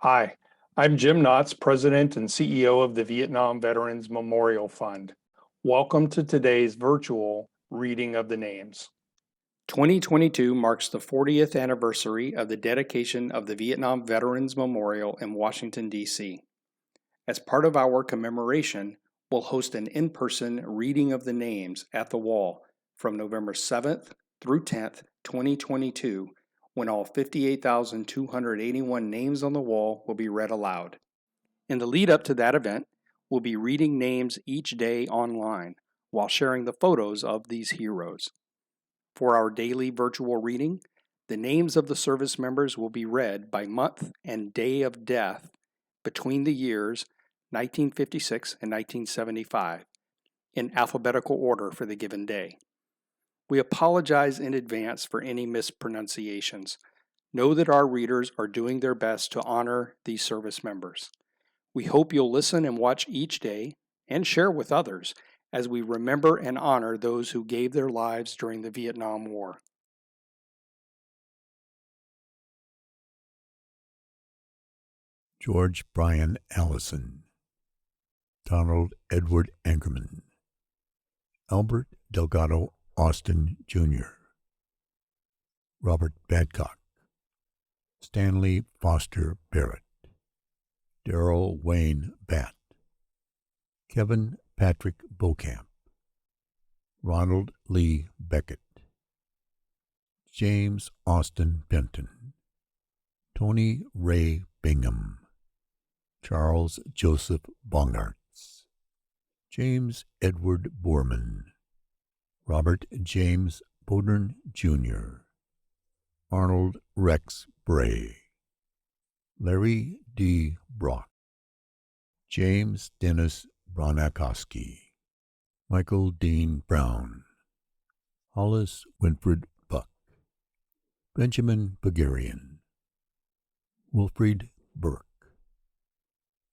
Hi, I'm Jim Knotts, President and CEO of the Vietnam Veterans Memorial Fund. Welcome to today's virtual reading of the names. 2022 marks the 40th anniversary of the dedication of the Vietnam Veterans Memorial in Washington, D.C. As part of our commemoration, we'll host an in-person reading of the names at the wall from November 7th through 10th, 2022, when all 58,281 names on the wall will be read aloud. In the lead up to that event, we'll be reading names each day online while sharing the photos of these heroes. For our daily virtual reading, the names of the service members will be read by month and day of death between the years 1956 and 1975 in alphabetical order for the given day. We apologize in advance for any mispronunciations. Know that our readers are doing their best to honor these service members. We hope you'll listen and watch each day and share with others as we remember and honor those who gave their lives during the Vietnam War. George Bryan Allison, Donald Edward Ankerman, Albert Delgado Austin, Jr., Robert Badcock, Stanley Foster Barrett, Darrell Wayne Batt, Kevin Patrick Beaucamp, Ronald Lee Beckett, James Austin Benton, Tony Ray Bingham, Charles Joseph Bongartz, James Edward Boorman, Robert James Bodern, Jr., Arnold Rex Bray, Larry D. Brock, James Dennis Bronakowski, Michael Dean Brown, Hollis Winfred Buck, Benjamin Bagarian, Wilfred Burke,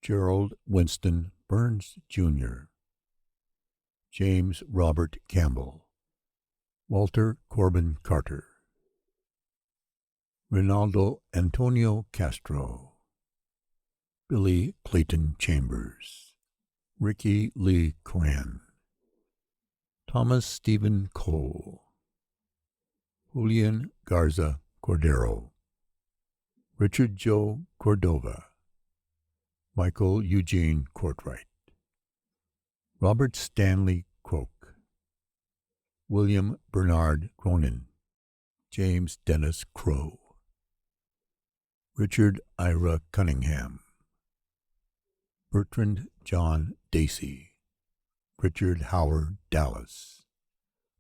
Gerald Winston Burns, Jr., James Robert Campbell, Walter Corbin Carter, Rinaldo Antonio Castro, Billy Clayton Chambers, Ricky Lee Cran, Thomas Stephen Cole, Julian Garza Cordero, Richard Joe Cordova, Michael Eugene Courtwright, Robert Stanley Croak, William Bernard Cronin, James Dennis Crow, Richard Ira Cunningham, Bertrand John Dacey, Richard Howard Dallas,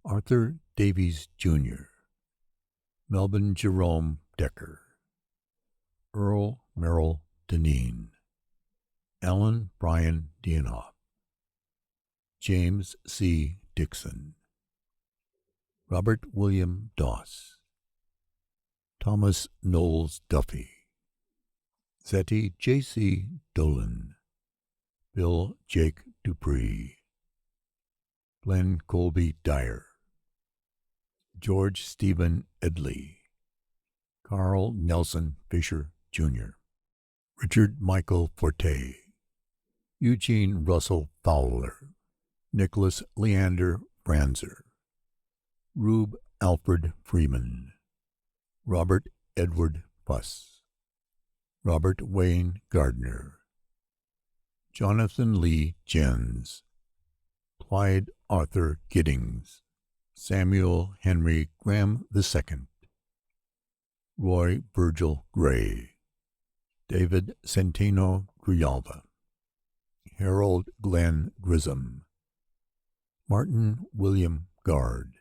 Arthur Davies, Jr., Melvin Jerome Decker, Earl Merrill Deneen, Alan Brian Dianoff, James C. Dixon, Robert William Doss, Thomas Knowles Duffy, Zetty J.C. Dolan, Bill Jake Dupree, Glenn Colby Dyer, George Stephen Edley, Carl Nelson Fisher, Jr., Richard Michael Forte, Eugene Russell Fowler, Nicholas Leander Franzer, Rube Alfred Freeman, Robert Edward Fuss, Robert Wayne Gardner, Jonathan Lee Jens, Clyde Arthur Giddings, Samuel Henry Graham II, Roy Virgil Gray, David Centeno Grijalva, Harold Glenn Grissom, Martin William Guard,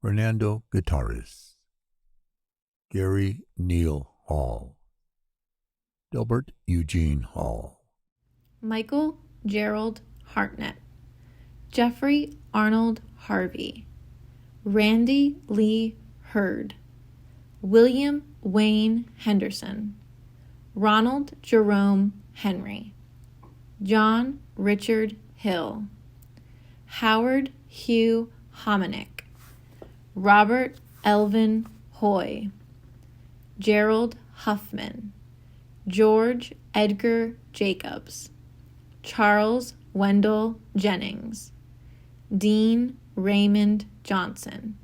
Fernando Gutierrez, Gary Neal Hall, Delbert Eugene Hall, Michael Gerald Hartnett, Jeffrey Arnold Harvey, Randy Lee Hurd, William Wayne Henderson, Ronald Jerome Henry, John Richard Hill, Howard Hugh Hominick, Robert Elvin Hoy, Gerald Huffman, George Edgar Jacobs, Charles Wendell Jennings, Dean Raymond Johnson,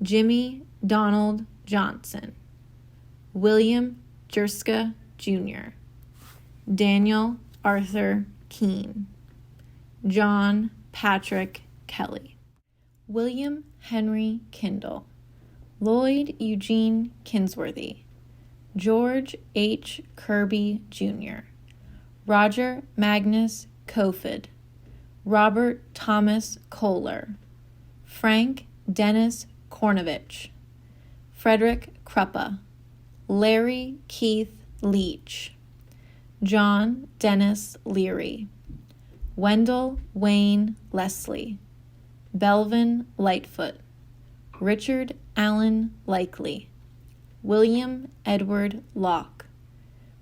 Jimmy Donald Johnson, William Jerska Jr., Daniel Arthur Keene, John Patrick Kelly, William Henry Kindle, Lloyd Eugene Kinsworthy, George H. Kirby Jr., Roger Magnus Kofod, Robert Thomas Kohler, Frank Dennis Kornovich, Frederick Kruppa, Larry Keith Leach, John Dennis Leary, Wendell Wayne Leslie, Belvin Lightfoot, Richard Allen Likely, William Edward Locke,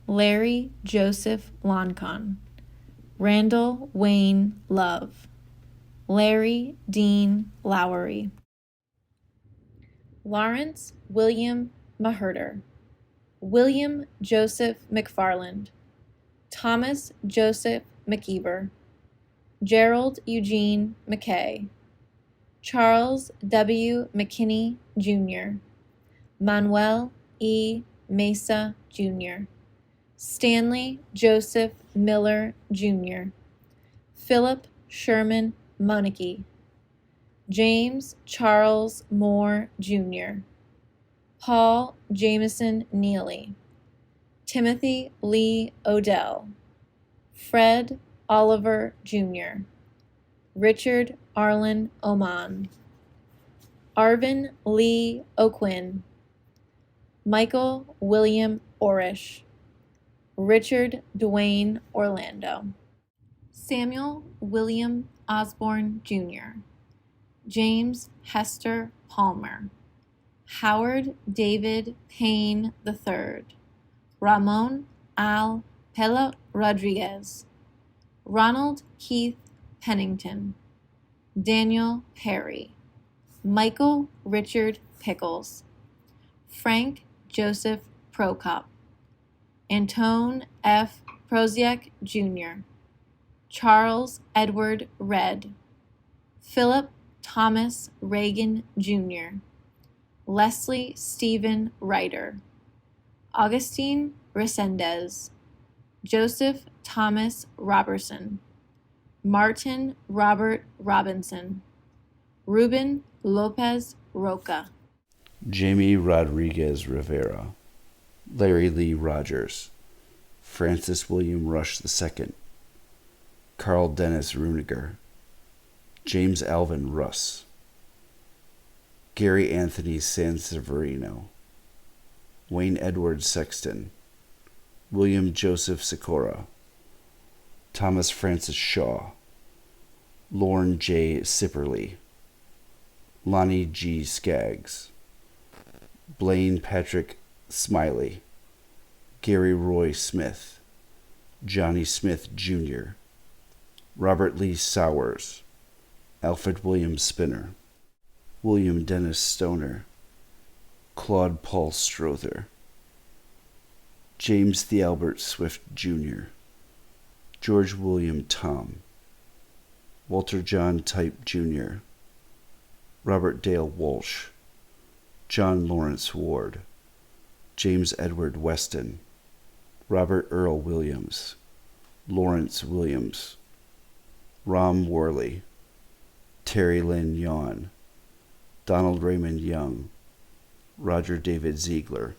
Larry Joseph Loncon, Randall Wayne Love, Larry Dean Lowery, Lawrence William Maherter, William Joseph McFarland, Thomas Joseph McKeever, Gerald Eugene McKay, Charles W. McKinney, Jr., Manuel E. Mesa, Jr., Stanley Joseph Miller, Jr., Philip Sherman Monarchy, James Charles Moore, Jr., Paul Jameson Neely, Timothy Lee Odell, Fred Oliver, Jr., Richard Arlen Oman, Arvin Lee O'Quinn, Michael William Orish, Richard Dwayne Orlando, Samuel William Osborne, Jr., James Hester Palmer, Howard David Payne III, Ramon Al Pela Rodriguez, Ronald Keith Pennington, Daniel Perry, Michael Richard Pickles, Frank Joseph Prokop, Antone F. Proziak, Jr., Charles Edward Redd, Philip Thomas Reagan, Jr., Leslie Stephen Ryder, Augustine Resendez, Joseph Thomas Robertson, Martin Robert Robinson, Ruben Lopez Roca, Jamie Rodriguez Rivera, Larry Lee Rogers, Francis William Rush II, Carl Dennis Runiger, James Alvin Russ, Gary Anthony Sanseverino, Wayne Edward Sexton, William Joseph Sikora, Thomas Francis Shaw, Lorne J. Sipperly, Lonnie G. Skaggs, Blaine Patrick Smiley, Gary Roy Smith, Johnny Smith Jr., Robert Lee Sowers, Alfred William Spinner, William Dennis Stoner, Claude Paul Strother, James Thealbert Swift Jr., George William Tom, Walter John Type Jr., Robert Dale Walsh, John Lawrence Ward, James Edward Weston, Robert Earl Williams, Lawrence Williams, Rom Worley, Terry Lynn Yawn, Donald Raymond Young, Roger David Ziegler,